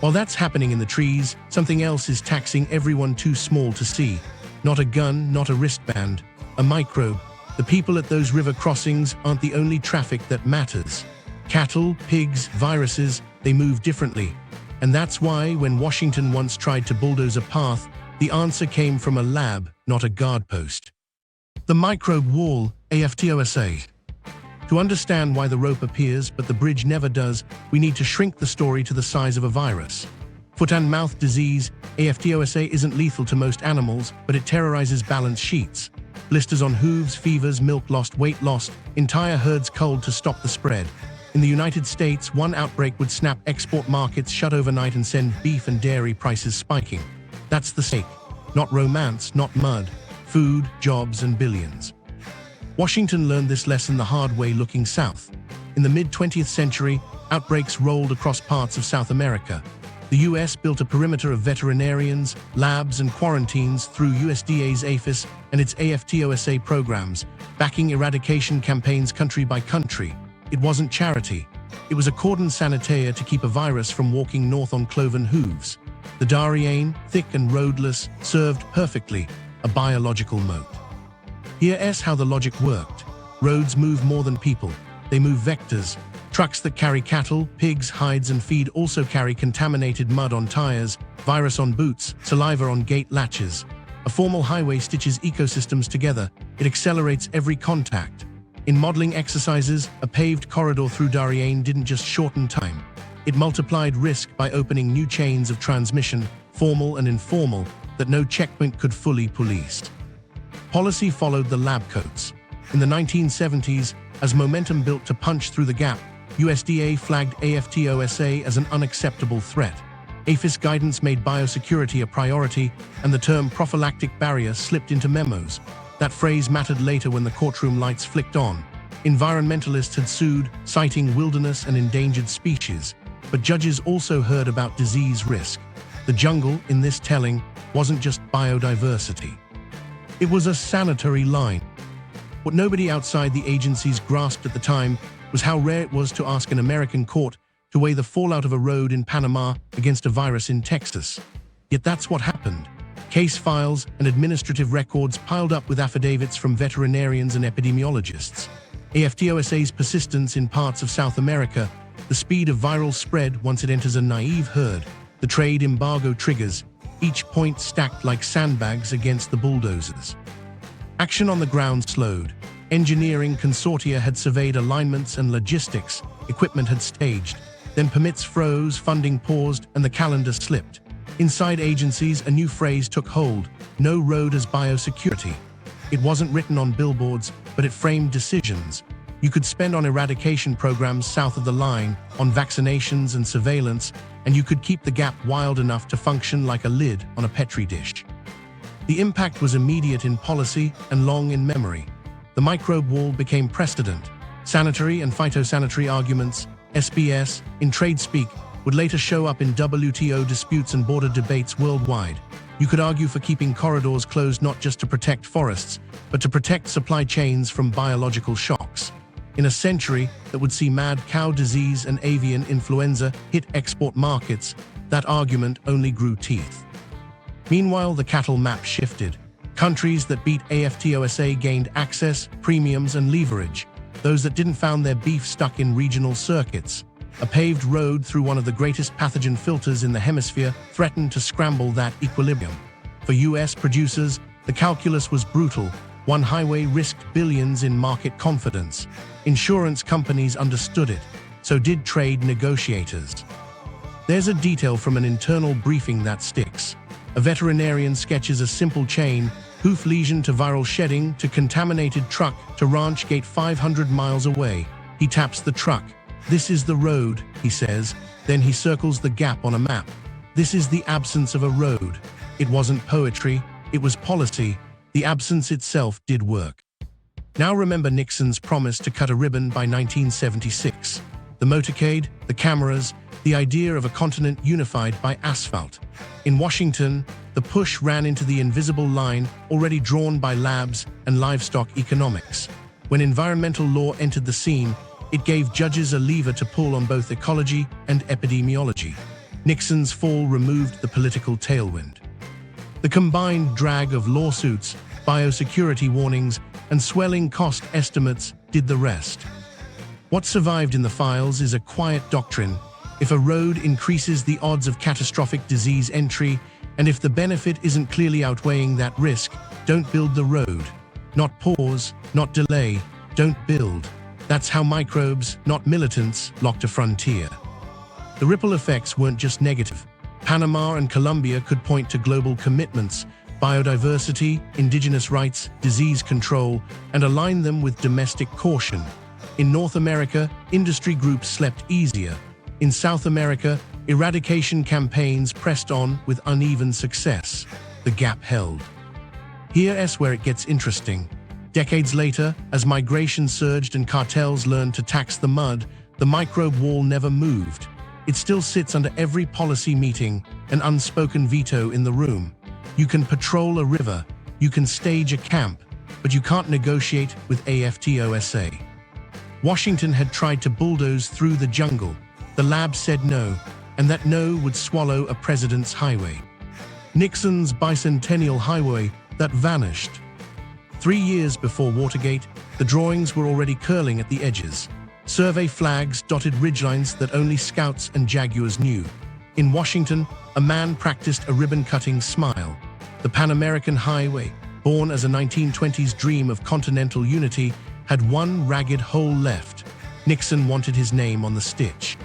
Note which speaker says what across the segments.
Speaker 1: While that's happening in the trees, something else is taxing everyone too small to see. Not a gun, not a wristband, a microbe. The people at those river crossings aren't the only traffic that matters. Cattle, pigs, viruses, they move differently. And that's why, when Washington once tried to bulldoze a path, the answer came from a lab, not a guard post. The Microbe Wall, AFTOSA. To understand why the rope appears but the bridge never does, we need to shrink the story to the size of a virus. Foot and mouth disease, AFTOSA isn't lethal to most animals, but it terrorizes balance sheets. Blisters on hooves, fevers, milk lost, weight lost, entire herds culled to stop the spread. In the United States, one outbreak would snap export markets shut overnight and send beef and dairy prices spiking. That's the stake. Not romance, not mud. Food, jobs, and billions. Washington learned this lesson the hard way looking south. In the mid-20th century, outbreaks rolled across parts of South America. The US built a perimeter of veterinarians, labs, and quarantines through USDA's APHIS and its AFTOSA programs, backing eradication campaigns country by country. It wasn't charity. It was a cordon sanitaire to keep a virus from walking north on cloven hooves. The Darien, thick and roadless, served perfectly, a biological moat. Here's how the logic worked. Roads move more than people. They move vectors. Trucks that carry cattle, pigs, hides, and feed also carry contaminated mud on tires, virus on boots, saliva on gate latches. A formal highway stitches ecosystems together. It accelerates every contact. In modeling exercises, a paved corridor through Darien didn't just shorten time. It multiplied risk by opening new chains of transmission, formal and informal, that no checkpoint could fully police. Policy followed the lab coats. In the 1970s, as momentum built to punch through the gap, USDA flagged AFTOSA as an unacceptable threat. APHIS guidance made biosecurity a priority, and the term prophylactic barrier slipped into memos. That phrase mattered later when the courtroom lights flicked on. Environmentalists had sued, citing wilderness and endangered species, but judges also heard about disease risk. The jungle, in this telling, wasn't just biodiversity. It was a sanitary line. What nobody outside the agencies grasped at the time was how rare it was to ask an American court to weigh the fallout of a road in Panama against a virus in Texas. Yet that's what happened. Case files and administrative records piled up with affidavits from veterinarians and epidemiologists. AFTOSA's persistence in parts of South America, the speed of viral spread once it enters a naive herd, the trade embargo triggers, each point stacked like sandbags against the bulldozers. Action on the ground slowed. Engineering consortia had surveyed alignments and logistics, equipment had staged. Then permits froze, funding paused, and the calendar slipped. Inside agencies, a new phrase took hold: no road as biosecurity. It wasn't written on billboards, but it framed decisions. You could spend on eradication programs south of the line, on vaccinations and surveillance, and you could keep the gap wild enough to function like a lid on a Petri dish. The impact was immediate in policy and long in memory. The Microbe Wall became precedent. Sanitary and phytosanitary arguments, SBS, in trade speak, would later show up in WTO disputes and border debates worldwide. You could argue for keeping corridors closed not just to protect forests, but to protect supply chains from biological shocks. In a century that would see mad cow disease and avian influenza hit export markets, that argument only grew teeth. Meanwhile, the cattle map shifted. Countries that beat AFTOSA gained access, premiums, and leverage. Those that didn't found their beef stuck in regional circuits. A paved road through one of the greatest pathogen filters in the hemisphere threatened to scramble that equilibrium. For US producers, the calculus was brutal. One highway risked billions in market confidence. Insurance companies understood it. So did trade negotiators. There's a detail from an internal briefing that sticks. A veterinarian sketches a simple chain, hoof lesion to viral shedding to contaminated truck to ranch gate 500 miles away. He taps the truck. "This is the road," he says. Then he circles the gap on a map. This is the absence of a road. It wasn't poetry, it was policy. The absence itself did work. Now remember Nixon's promise to cut a ribbon by 1976. The motorcade, the cameras, the idea of a continent unified by asphalt. In Washington, the push ran into the invisible line already drawn by labs and livestock economics. When environmental law entered the scene, it gave judges a lever to pull on both ecology and epidemiology. Nixon's fall removed the political tailwind. The combined drag of lawsuits, biosecurity warnings, and swelling cost estimates did the rest. What survived in the files is a quiet doctrine: if a road increases the odds of catastrophic disease entry, and if the benefit isn't clearly outweighing that risk, don't build the road. Not pause, not delay, don't build. That's how microbes, not militants, locked a frontier. The ripple effects weren't just negative. Panama and Colombia could point to global commitments, biodiversity, indigenous rights, disease control, and align them with domestic caution. In North America, industry groups slept easier. In South America, eradication campaigns pressed on with uneven success. The gap held. Here's where it gets interesting. Decades later, as migration surged and cartels learned to tax the mud, the microbe wall never moved. It still sits under every policy meeting, an unspoken veto in the room. You can patrol a river, you can stage a camp, but you can't negotiate with AFTOSA. Washington had tried to bulldoze through the jungle. The lab said no, and that no would swallow a president's highway. Nixon's Bicentennial highway that vanished. 3 years before Watergate, the drawings were already curling at the edges. Survey flags dotted ridgelines that only scouts and jaguars knew. In Washington, a man practiced a ribbon-cutting smile. The Pan American Highway, born as a 1920s dream of continental unity, had one ragged hole left. Nixon wanted his name on the stitch.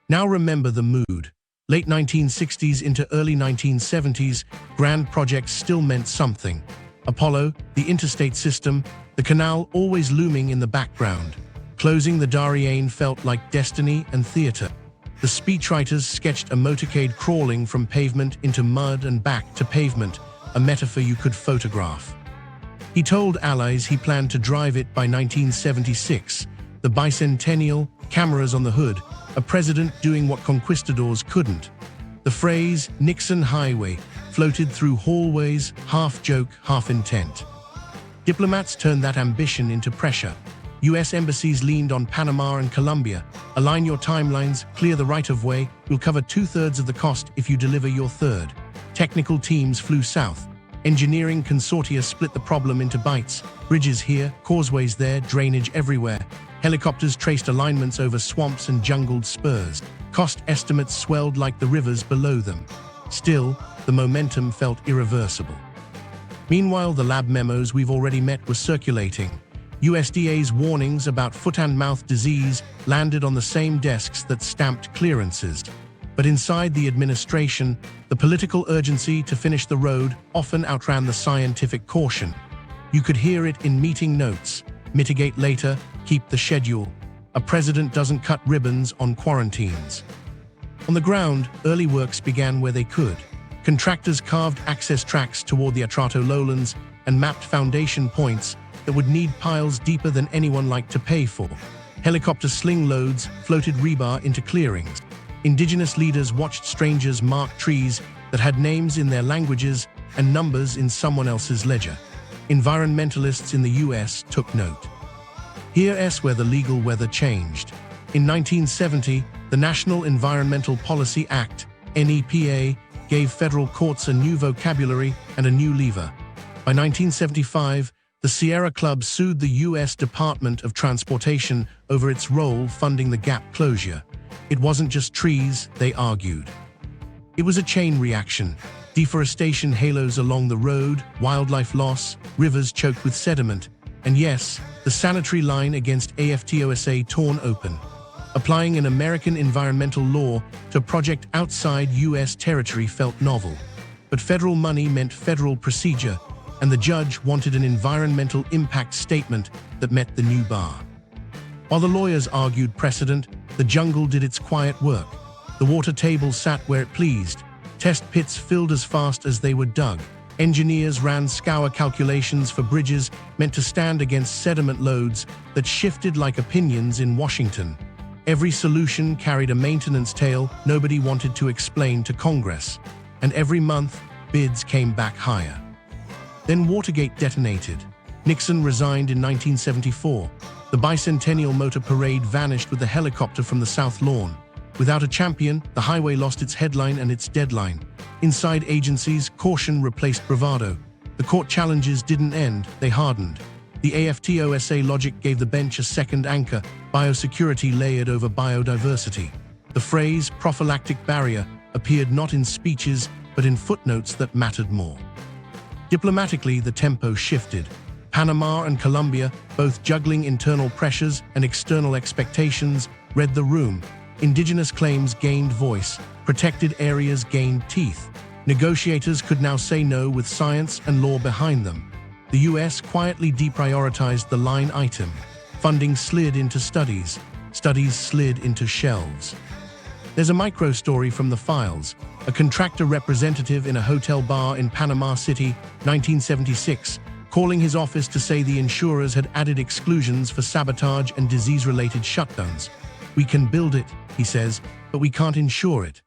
Speaker 1: Now remember the mood. Late 1960s into early 1970s, grand projects still meant something. Apollo, the interstate system, the canal always looming in the background. Closing the Darien felt like destiny and theater. The speechwriters sketched a motorcade crawling from pavement into mud and back to pavement, a metaphor you could photograph. He told allies he planned to drive it by 1976, the Bicentennial, cameras on the hood, a president doing what conquistadors couldn't. The phrase Nixon Highway floated through hallways, half joke, half intent. Diplomats turned that ambition into pressure. US embassies leaned on Panama and Colombia. Align your timelines, clear the right-of-way, we'll cover 2/3 of the cost if you deliver your third. Technical teams flew south. Engineering consortia split the problem into bites. Bridges here, causeways there, drainage everywhere. Helicopters traced alignments over swamps and jungled spurs. Cost estimates swelled like the rivers below them. Still, the momentum felt irreversible. Meanwhile, the lab memos we've already met were circulating. USDA's warnings about foot-and-mouth disease landed on the same desks that stamped clearances. But inside the administration, the political urgency to finish the road often outran the scientific caution. You could hear it in meeting notes: mitigate later, keep the schedule. A president doesn't cut ribbons on quarantines. On the ground, early works began where they could. Contractors carved access tracks toward the Atrato lowlands and mapped foundation points that would need piles deeper than anyone liked to pay for. Helicopter sling loads floated rebar into clearings. Indigenous leaders watched strangers mark trees that had names in their languages and numbers in someone else's ledger. Environmentalists in the US took note. Here's where the legal weather changed. In 1970, the National Environmental Policy Act, NEPA, gave federal courts a new vocabulary and a new lever. By 1975, the Sierra Club sued the U.S. Department of Transportation over its role funding the gap closure. It wasn't just trees, they argued. It was a chain reaction. Deforestation halos along the road, wildlife loss, rivers choked with sediment, and yes, the sanitary line against AFTOSA torn open. Applying an American environmental law to a project outside U.S. territory felt novel. But federal money meant federal procedure, and the judge wanted an environmental impact statement that met the new bar. While the lawyers argued precedent, the jungle did its quiet work. The water table sat where it pleased. Test pits filled as fast as they were dug. Engineers ran scour calculations for bridges meant to stand against sediment loads that shifted like opinions in Washington. Every solution carried a maintenance tail nobody wanted to explain to Congress. And every month, bids came back higher. Then Watergate detonated. Nixon resigned in 1974. The Bicentennial motor parade vanished with a helicopter from the South Lawn. Without a champion, the highway lost its headline and its deadline. Inside agencies, caution replaced bravado. The court challenges didn't end, they hardened. The AFTOSA logic gave the bench a second anchor, biosecurity layered over biodiversity. The phrase prophylactic barrier appeared not in speeches, but in footnotes that mattered more. Diplomatically, the tempo shifted. Panama and Colombia, both juggling internal pressures and external expectations, read the room. Indigenous claims gained voice, protected areas gained teeth. Negotiators could now say no with science and law behind them. The US quietly deprioritized the line item. Funding slid into studies. Studies slid into shelves. There's a micro story from the files. A contractor representative in a hotel bar in Panama City, 1976, calling his office to say the insurers had added exclusions for sabotage and disease-related shutdowns. "We can build it," he says, "but we can't insure it."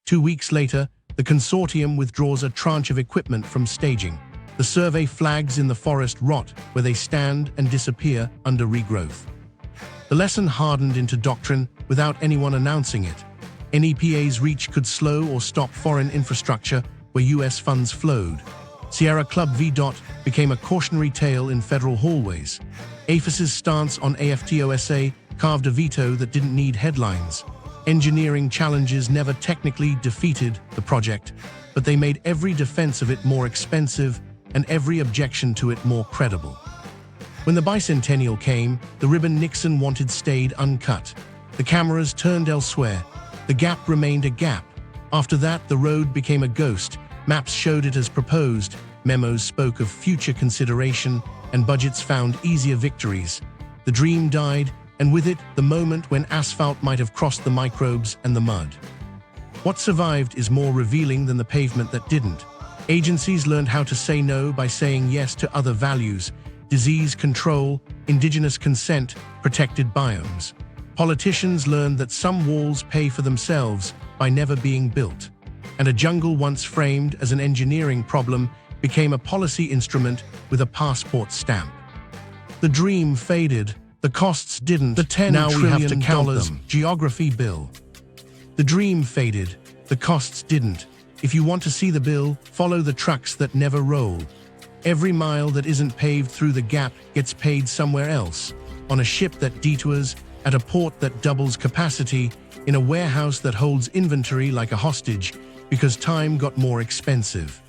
Speaker 1: 2 weeks later, the consortium withdraws a tranche of equipment from staging. The survey flags in the forest rot where they stand and disappear under regrowth. The lesson hardened into doctrine without anyone announcing it. NEPA's reach could slow or stop foreign infrastructure where US funds flowed. Sierra Club v. became a cautionary tale in federal hallways. AFTOSA's stance on AFTOSA carved a veto that didn't need headlines. Engineering challenges never technically defeated the project, but they made every defense of it more expensive and every objection to it more credible. When the Bicentennial came, the ribbon Nixon wanted stayed uncut. The cameras turned elsewhere. The gap remained a gap. After that, the road became a ghost. Maps showed it as proposed, memos spoke of future consideration, and budgets found easier victories. The dream died, and with it, the moment when asphalt might have crossed the microbes and the mud. What survived is more revealing than the pavement that didn't. Agencies learned how to say no by saying yes to other values: disease control, indigenous consent, protected biomes. Politicians learned that some walls pay for themselves by never being built. And a jungle once framed as an engineering problem became a policy instrument with a passport stamp. The dream faded, the costs didn't. The $10 now trillion we have to count them. Geography bill. The dream faded, the costs didn't. If you want to see the bill, follow the trucks that never roll. Every mile that isn't paved through the gap gets paid somewhere else. On a ship that detours, at a port that doubles capacity, in a warehouse that holds inventory like a hostage, because time got more expensive.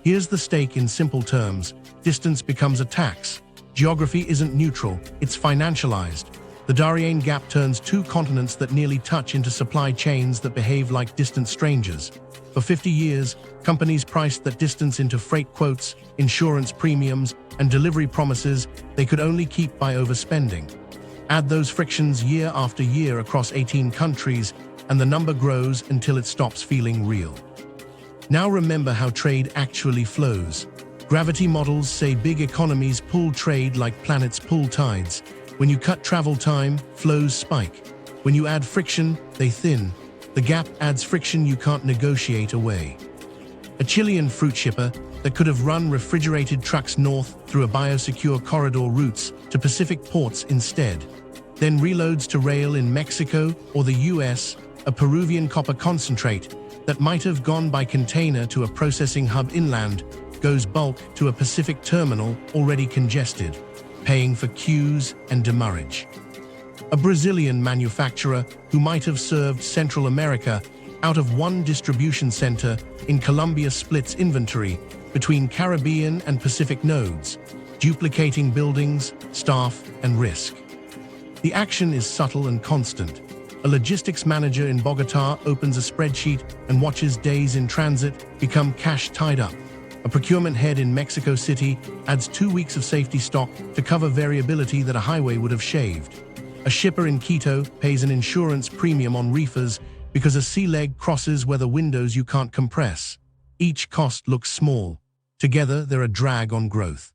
Speaker 1: Here's the stake in simple terms: distance becomes a tax. Geography isn't neutral, it's financialized. The Darién Gap turns two continents that nearly touch into supply chains that behave like distant strangers. For 50 years, companies priced that distance into freight quotes, insurance premiums, and delivery promises they could only keep by overspending. Add those frictions year after year across 18 countries, and the number grows until it stops feeling real. Now remember how trade actually flows. Gravity models say big economies pull trade like planets pull tides. When you cut travel time, flows spike. When you add friction, they thin. The gap adds friction you can't negotiate away. A Chilean fruit shipper that could have run refrigerated trucks north through a biosecure corridor routes to Pacific ports instead, then reloads to rail in Mexico or the US, a Peruvian copper concentrate that might have gone by container to a processing hub inland goes bulk to a Pacific terminal already congested, paying for queues and demurrage. A Brazilian manufacturer who might have served Central America out of one distribution center in Colombia splits inventory between Caribbean and Pacific nodes, duplicating buildings, staff, and risk. The action is subtle and constant. A logistics manager in Bogotá opens a spreadsheet and watches days in transit become cash tied up. A procurement head in Mexico City adds 2 weeks of safety stock to cover variability that a highway would have shaved. A shipper in Quito pays an insurance premium on reefers because a sea leg crosses where the windows you can't compress. Each cost looks small. Together, they're a drag on growth.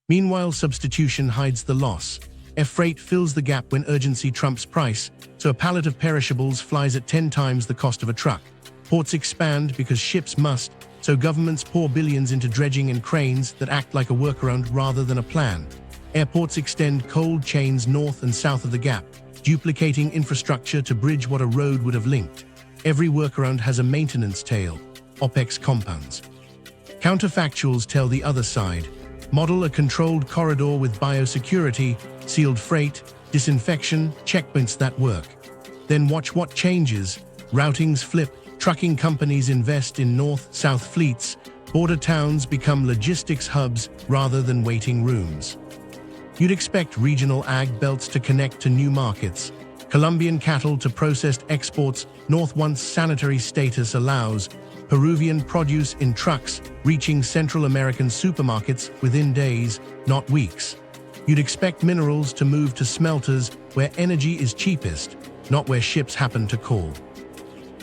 Speaker 1: Meanwhile, substitution hides the loss. Air freight fills the gap when urgency trumps price, so a pallet of perishables flies at 10 times the cost of a truck. Ports expand because ships must, so governments pour billions into dredging and cranes that act like a workaround rather than a plan. Airports extend cold chains north and south of the gap, duplicating infrastructure to bridge what a road would have linked. Every workaround has a maintenance tail, OPEX compounds. Counterfactuals tell the other side. Model a controlled corridor with biosecurity, sealed freight, disinfection, checkpoints that work. Then watch what changes. Routings flip, trucking companies invest in north-south fleets, border towns become logistics hubs rather than waiting rooms. You'd expect regional ag belts to connect to new markets, Colombian cattle to processed exports, north once sanitary status allows, Peruvian produce in trucks reaching Central American supermarkets within days, not weeks. You'd expect minerals to move to smelters where energy is cheapest, not where ships happen to call.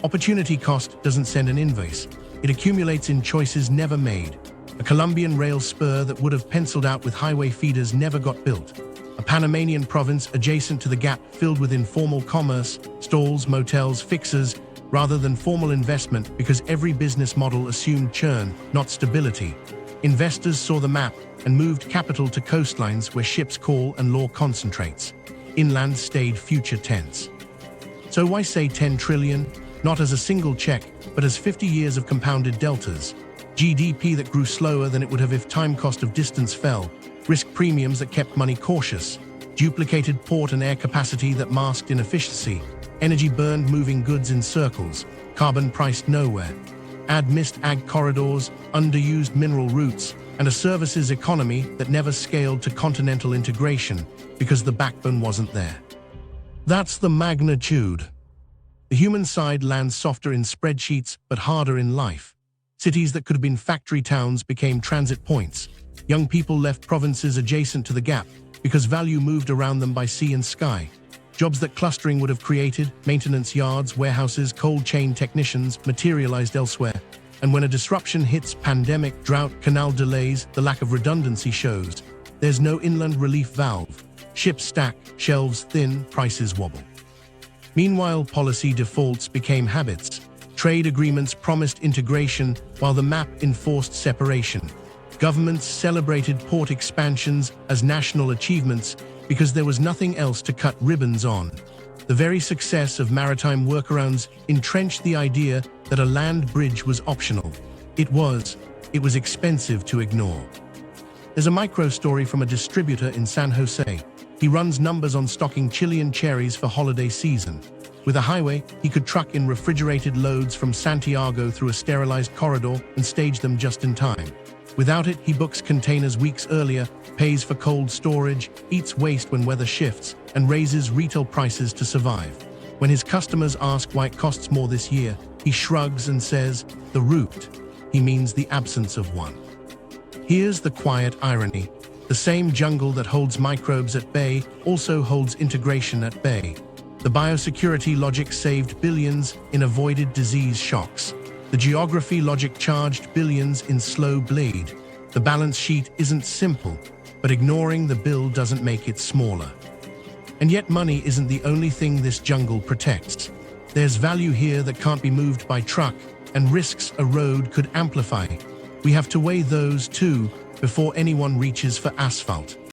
Speaker 1: Opportunity cost doesn't send an invoice. It accumulates in choices never made. A Colombian rail spur that would have penciled out with highway feeders never got built. A Panamanian province adjacent to the gap filled with informal commerce, stalls, motels, fixers, rather than formal investment because every business model assumed churn, not stability. Investors saw the map and moved capital to coastlines where ships call and law concentrates. Inland stayed future tense. So why say 10 trillion? Not as a single check, but as 50 years of compounded deltas. GDP that grew slower than it would have if time cost of distance fell, risk premiums that kept money cautious, duplicated port and air capacity that masked inefficiency, energy burned moving goods in circles, carbon priced nowhere. Add missed ag corridors, underused mineral routes, and a services economy that never scaled to continental integration because the backbone wasn't there. That's the magnitude. The human side lands softer in spreadsheets but harder in life. Cities that could have been factory towns became transit points. Young people left provinces adjacent to the gap because value moved around them by sea and sky. Jobs that clustering would have created, maintenance yards, warehouses, cold chain technicians, materialized elsewhere. And when a disruption hits, pandemic, drought, canal delays, the lack of redundancy shows. There's no inland relief valve. Ships stack, shelves thin, prices wobble. Meanwhile, policy defaults became habits. Trade agreements promised integration while the map enforced separation. Governments celebrated port expansions as national achievements because there was nothing else to cut ribbons on. The very success of maritime workarounds entrenched the idea that a land bridge was optional. It was expensive to ignore. There's a micro story from a distributor in San Jose. He runs numbers on stocking Chilean cherries for holiday season. With a highway, he could truck in refrigerated loads from Santiago through a sterilized corridor and stage them just in time. Without it, he books containers weeks earlier, pays for cold storage, eats waste when weather shifts, and raises retail prices to survive. When his customers ask why it costs more this year, he shrugs and says, "The route." He means the absence of one. Here's the quiet irony. The same jungle that holds microbes at bay also holds integration at bay. The biosecurity logic saved billions in avoided disease shocks. The geography logic charged billions in slow bleed. The balance sheet isn't simple, but ignoring the bill doesn't make it smaller. And yet money isn't the only thing this jungle protects. There's value here that can't be moved by truck, and risks a road could amplify. We have to weigh those too before anyone reaches for asphalt.